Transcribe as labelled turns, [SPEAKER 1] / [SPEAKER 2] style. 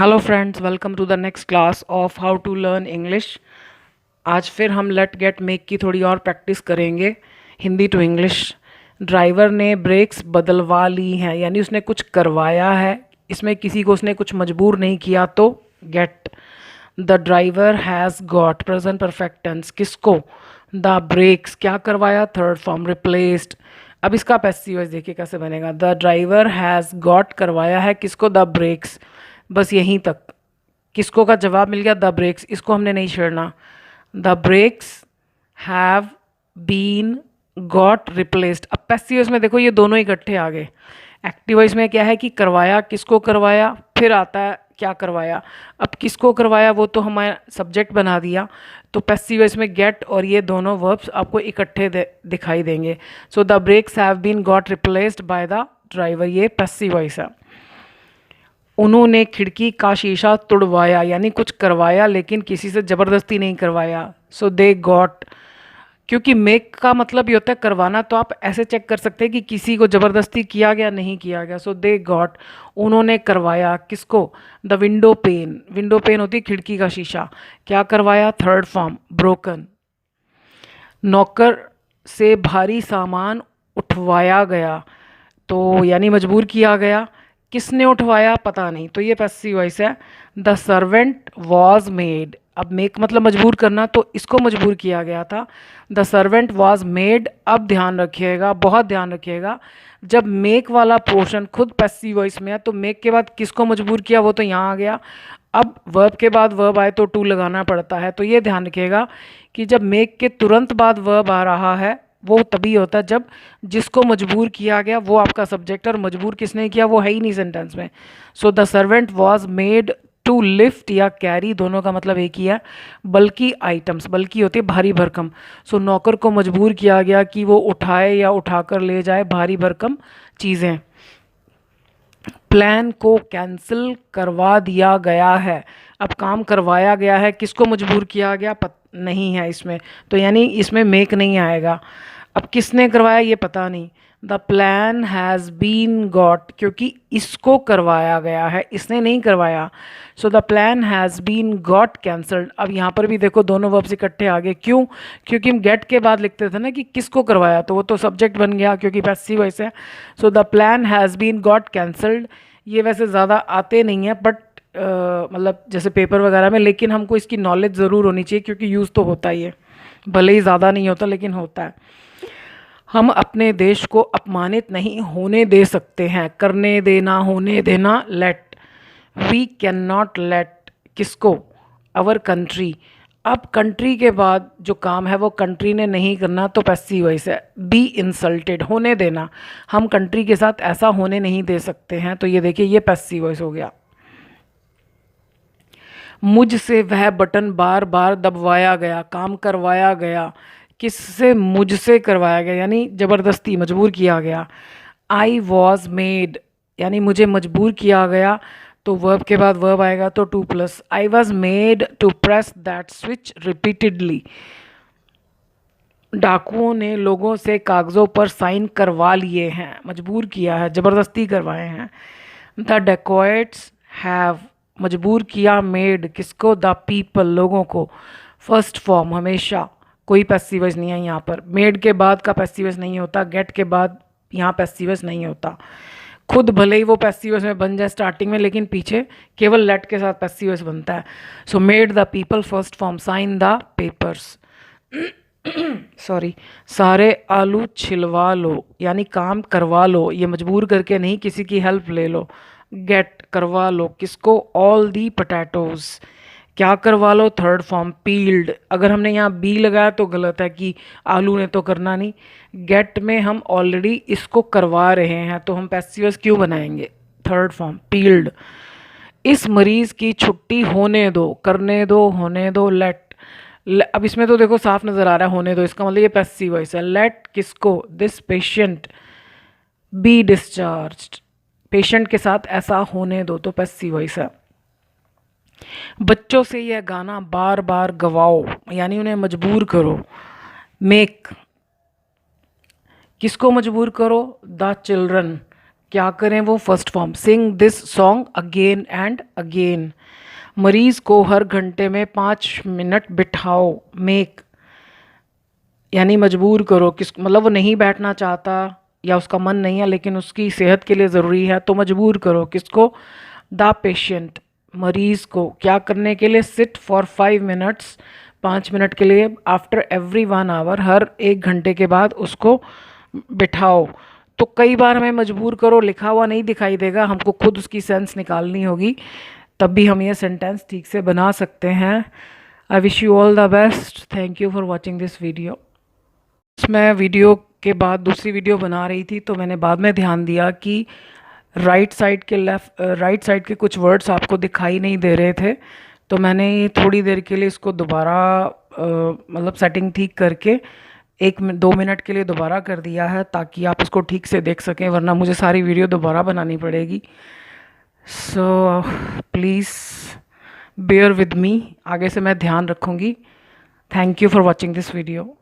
[SPEAKER 1] Hello friends, welcome to the next class of how to learn English. आज फिर हम let get make की थोड़ी और प्रैक्टिस करेंगे। Hindi to English. ड्राइवर ने ब्रेक्स बदलवा ली हैं, यानी उसने कुछ करवाया है। इसमें किसी को उसने कुछ मजबूर नहीं किया, तो get. The driver has got, present perfect tense, किसको? द ब्रेक्स, क्या करवाया? Third form, replaced. अब इसका पैसिव वॉइस देखिए कैसे बनेगा। द ड्राइवर हैज़ गॉट, करवाया है किसको? The brakes. बस यहीं तक। किसको का जवाब मिल गया? The brakes. इसको हमने नहीं छेड़ना। The brakes have been got replaced. अब पैसिव वॉइस में देखो ये दोनों इकट्ठे आ गए। एक्टिव वॉइस में क्या है कि करवाया, किसको करवाया, फिर आता है क्या करवाया। अब किसको करवाया वो तो हमारा सब्जेक्ट बना दिया, तो पैसिव वॉइस में गेट और ये दोनों वर्ब्स आपको इकट्ठे दिखाई देंगे। So the brakes have been got replaced by the driver, ये पैसिव वॉइस है। उन्होंने खिड़की का शीशा तुड़वाया, यानी कुछ करवाया लेकिन किसी से ज़बरदस्ती नहीं करवाया। सो दे गॉट, क्योंकि मेक का मतलब ये होता है करवाना, तो आप ऐसे चेक कर सकते हैं कि किसी को ज़बरदस्ती किया गया नहीं किया गया। सो दे गॉट, उन्होंने करवाया किसको? The window pane. Window pane होती है खिड़की का शीशा। क्या करवाया? Third form, broken. नौकर से भारी सामान उठवाया गया, तो यानी मजबूर किया गया। किसने उठवाया? पता नहीं, तो ये पैसिव वॉइस है। The servant was made. अब मेक मतलब मजबूर करना, तो इसको मजबूर किया गया था। The servant was made. अब ध्यान रखिएगा, बहुत ध्यान रखिएगा, जब मेक वाला पोर्शन खुद पैसिव वॉइस में है तो मेक के बाद किसको मजबूर किया वो तो यहाँ आ गया। अब वर्ब के बाद वर्ब आए तो टू लगाना पड़ता है, तो ये ध्यान रखिएगा कि जब मेक के तुरंत बाद वर्ब आ रहा है वो तभी होता है जब जिसको मजबूर किया गया वो आपका सब्जेक्ट, और मजबूर किसने किया वो है ही नहीं सेंटेंस में। So the servant was made to lift या कैरी, दोनों का मतलब एक ही है। बल्कि आइटम्स, बल्कि होती है भारी भरकम। सो नौकर को मजबूर किया गया कि वो उठाए या उठाकर ले जाए भारी भरकम चीज़ें। प्लान को कैंसिल करवा दिया गया है। अब काम करवाया गया है, किसको मजबूर किया गया नहीं है इसमें, तो यानी इसमें मेक नहीं आएगा। अब किसने करवाया ये पता नहीं। The plan has been got, क्योंकि इसको करवाया गया है, इसने नहीं करवाया। So the plan has been got cancelled. अब यहाँ पर भी देखो दोनों वर्ब्स इकट्ठे आ गए, क्यों? क्योंकि हम गेट के बाद लिखते थे ना कि किसको करवाया, तो वो तो सब्जेक्ट बन गया क्योंकि पैसिव वॉइस है। So the plan has been got cancelled. ये वैसे ज़्यादा आते नहीं हैं बट मतलब जैसे पेपर वगैरह में, लेकिन हमको इसकी नॉलेज ज़रूर होनी चाहिए क्योंकि यूज़ तो होता ही है, भले ही ज़्यादा नहीं होता लेकिन होता है। हम अपने देश को अपमानित नहीं होने दे सकते हैं। करने देना, होने देना, let. We can not let, किसको? Our country. अब कंट्री के बाद जो काम है वो कंट्री ने नहीं करना, तो पैसिव वॉइस है। बी इंसल्टेड, होने देना, हम कंट्री के साथ ऐसा होने नहीं दे सकते हैं, तो ये देखिए ये पैसिव वॉइस हो गया। मुझसे वह बटन बार बार दबवाया गया, काम करवाया गया, किससे? मुझसे करवाया गया, यानी ज़बरदस्ती मजबूर किया गया। आई वॉज मेड, यानी मुझे मजबूर किया गया, तो वर्ब के बाद वर्ब आएगा तो to plus. I was made to press that switch repeatedly. डाकुओं ने लोगों से कागज़ों पर साइन करवा लिए हैं, मजबूर किया है, ज़बरदस्ती करवाए हैं। द डेकोइट्स हैव, मजबूर किया, मेड, किसको? द पीपल, लोगों को। फर्स्ट फॉर्म हमेशा, कोई पैसिवस नहीं है यहाँ पर। मेड के बाद का पैसिवस नहीं होता, गेट के बाद यहाँ पैसिवस नहीं होता। खुद भले ही वो पैसिवस में बन जाए स्टार्टिंग में, लेकिन पीछे केवल लेट के साथ पैसिवस बनता है। So made the people, first form, sign the papers. Sorry, सारे आलू छिलवा लो, यानी काम करवा लो, ये मजबूर करके नहीं, किसी की हेल्प ले लो। गेट, करवा लो, किसको? All the potatoes. क्या करवा लो? Third form, peeled. अगर हमने यहाँ बी लगाया तो गलत है कि आलू ने तो करना नहीं। गेट में हम ऑलरेडी इसको करवा रहे हैं, तो हम पैसिवस क्यों बनाएंगे? Third form, peeled. इस मरीज की छुट्टी होने दो, करने दो, होने दो, लेट। अब इसमें तो देखो साफ नजर आ रहा है होने दो, इसका मतलब ये पैसिव वॉइस है। लेट किसको? This patient be discharged, patient के साथ ऐसा होने दो, तो पैसिव वॉइस है। बच्चों से यह गाना बार बार गवाओ, यानी उन्हें मजबूर करो। मेक, किसको मजबूर करो? द चिल्ड्रन, क्या करें वो first form, Singh this song again and again. मरीज को हर घंटे में 5 मिनट बिठाओ, मेक यानी मजबूर करो, किस मतलब वो नहीं बैठना चाहता या उसका मन नहीं है लेकिन उसकी सेहत के लिए ज़रूरी है तो मजबूर करो किसको, द पेशेंट, मरीज़ को। क्या करने के लिए, सिट फॉर 5 मिनट्स, 5 मिनट के लिए, आफ्टर एवरी 1 आवर, हर 1 घंटे के बाद उसको बिठाओ। तो कई बार हमें मजबूर करो लिखा हुआ नहीं दिखाई देगा, हमको खुद उसकी सेंस निकालनी होगी, तब भी हम ये सेंटेंस ठीक से बना सकते हैं। I wish you all the best, thank you for watching this video. मैं वीडियो के बाद दूसरी वीडियो बना रही थी तो मैंने बाद में ध्यान दिया कि राइट साइड के कुछ वर्ड्स आपको दिखाई नहीं दे रहे थे, तो मैंने थोड़ी देर के लिए इसको दोबारा मतलब सेटिंग ठीक करके 1-2 मिनट के लिए दोबारा कर दिया है ताकि आप इसको ठीक से देख सकें, वरना मुझे सारी वीडियो दोबारा बनानी पड़ेगी। So please bear with me, आगे से मैं ध्यान रखूँगी। Thank you for watching this video.